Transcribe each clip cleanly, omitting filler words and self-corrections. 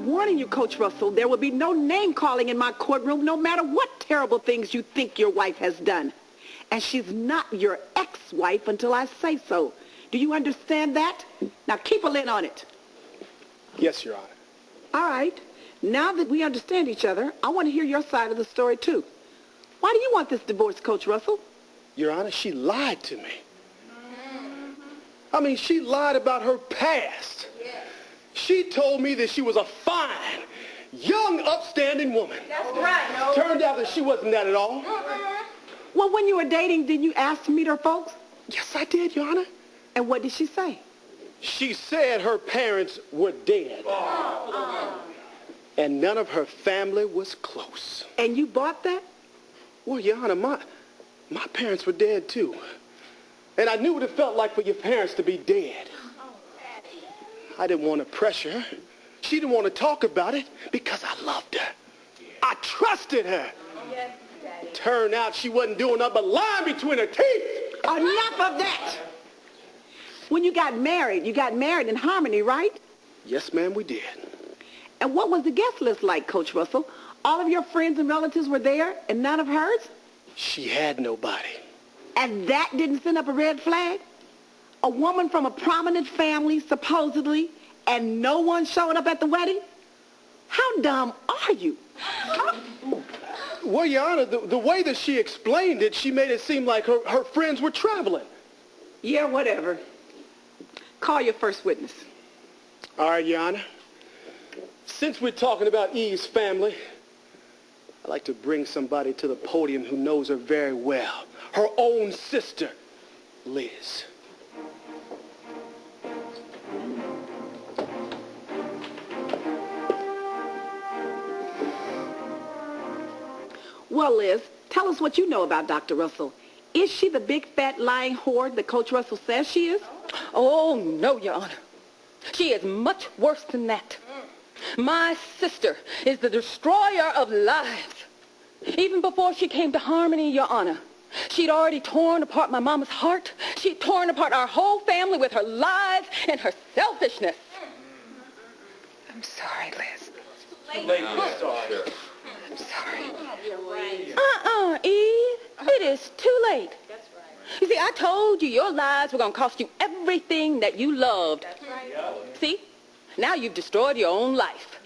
warning you, Coach Russell, there will be no name-calling in my courtroom no matter what terrible things you think your wife has done. And she's not your ex-wife until I say so. Do you understand that? Now keep a lid on it. Yes, Your Honor. All right. Now that we understand each other, I want to hear your side of the story, too. Why do you want this divorce, Coach Russell? Your Honor, she lied to me. I mean, she lied about her past. She told me that she was a fine, young, upstanding woman. That's right. No. Turned out that she wasn't that at all. Well, when you were dating, did you ask to meet her folks? Yes, I did, Your Honor. And what did she say? She said her parents were dead. And none of her family was close. And you bought that? Well, Your Honor, my parents were dead, too. And I knew what it felt like for your parents to be dead. I didn't want to pressure her. She didn't want to talk about it because I loved her. I trusted her. Yes, Daddy. Turned out she wasn't doing nothing but lying between her teeth. Enough of that! When you got married in harmony, right? Yes, ma'am, we did. And what was the guest list like, Coach Russell? All of your friends and relatives were there and none of hers? She had nobody. And that didn't send up a red flag? A woman from a prominent family, supposedly, and no one showed up at the wedding? How dumb are you? Well, Your Honor, the way that she explained it, she made it seem like her friends were traveling. Yeah, whatever. Call your first witness. All right, Your Honor. Since we're talking about Eve's family, I'd like to bring somebody to the podium who knows her very well. Her own sister, Liz. Well, Liz, tell us what you know about Dr. Russell. Is she the big, fat, lying whore that Coach Russell says she is? Oh, no, Your Honor. She is much worse than that. My sister is the destroyer of lives. Even before she came to Harmony, Your Honor, she'd already torn apart my mama's heart. She'd torn apart our whole family with her lies and her selfishness. I'm sorry, Liz. I'm sorry. Eve. It is too late. That's right. You see, I told you your lies were going to cost you everything that you loved. That's right. See? Now you've destroyed your own life.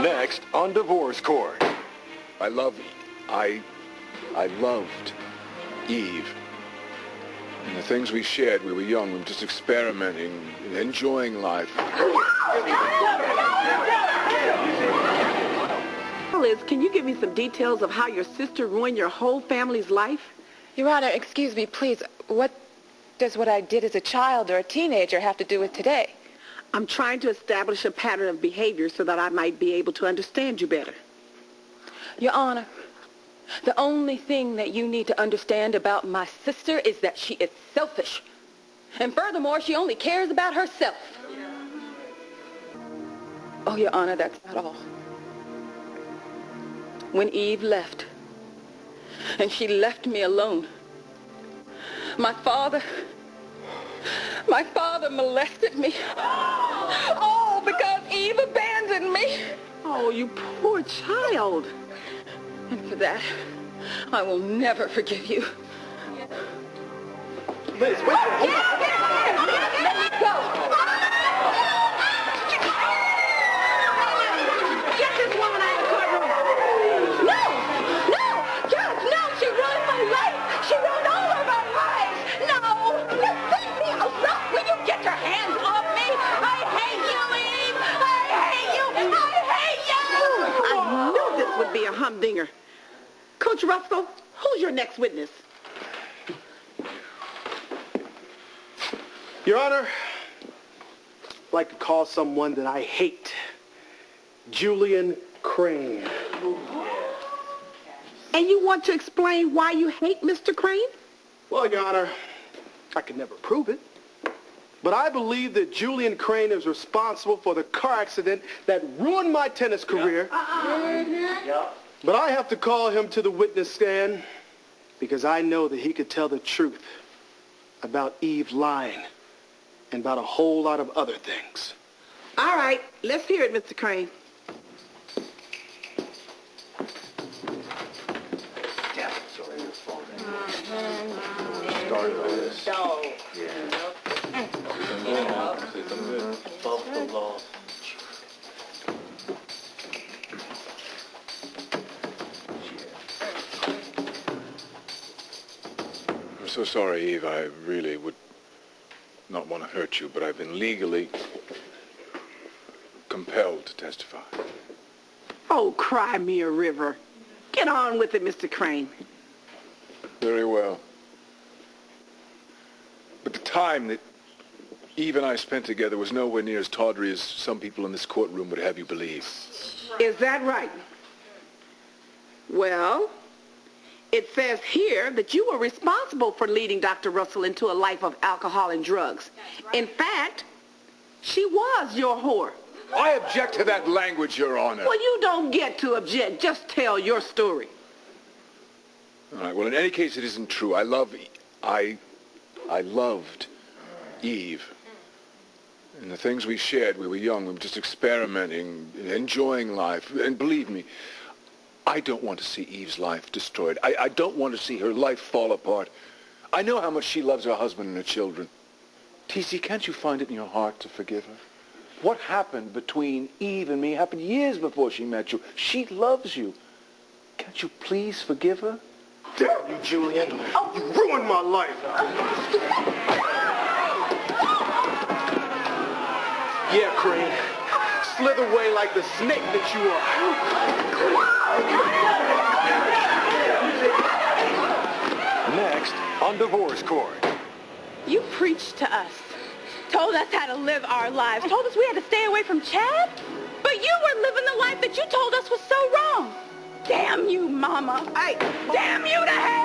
Next on Divorce Court. I loved Eve. And the things we shared, we were young, we were just experimenting, enjoying life. Liz, can you give me some details of how your sister ruined your whole family's life? Your Honor, excuse me, please. What does what I did as a child or a teenager have to do with today? I'm trying to establish a pattern of behavior so that I might be able to understand you better. Your Honor, the only thing that you need to understand about my sister is that she is selfish. And furthermore, she only cares about herself. Oh, Your Honor, that's not all. When Eve left, and she left me alone, my father molested me. Oh, because Eve abandoned me. Oh, you poor child. And for that, I will never forgive you. Liz, wait. Let me go. Get this woman out of the courtroom. No, Judge, no, she ruined my life. She ruined all of our lives. No, you leave me alone. Will you get your hands off me? I hate you, Eve. I hate you. I knew this would be a humdinger. Coach Russell, who's your next witness? Your Honor, I'd like to call someone that I hate. Julian Crane. And you want to explain why you hate Mr. Crane? Well, Your Honor, I could never prove it. But I believe that Julian Crane is responsible for the car accident that ruined my tennis career. But I have to call him to the witness stand because I know that he could tell the truth about Eve lying and about a whole lot of other things. All right, let's hear it, Mr. Crane. I'm so sorry, Eve. I really would not want to hurt you, but I've been legally compelled to testify. Oh, cry me a river. Get on with it, Mr. Crane. Very well. But the time that Eve and I spent together was nowhere near as tawdry as some people in this courtroom would have you believe. Is that right? Well, it says here that you were responsible for leading Dr. Russell into a life of alcohol and drugs. In fact, she was your whore. I object to that language, Your Honor. Well, you don't get to object. Just tell your story. All right, well, in any case, it isn't true. I loved Eve. And the things we shared, we were young, we were just experimenting, enjoying life. And believe me, I don't want to see Eve's life destroyed. I don't want to see her life fall apart. I know how much she loves her husband and her children. TC, can't you find it in your heart to forgive her? What happened between Eve and me happened years before she met you. She loves you. Can't you please forgive her? Damn you, Julian. You ruined my life. Yeah, Crane. Slither away like the snake that you are. Next on Divorce Court. You preached to us, told us how to live our lives, told us we had to stay away from Chad, but you were living the life that you told us was so wrong. Damn you, Mama. Hey, damn you to hell!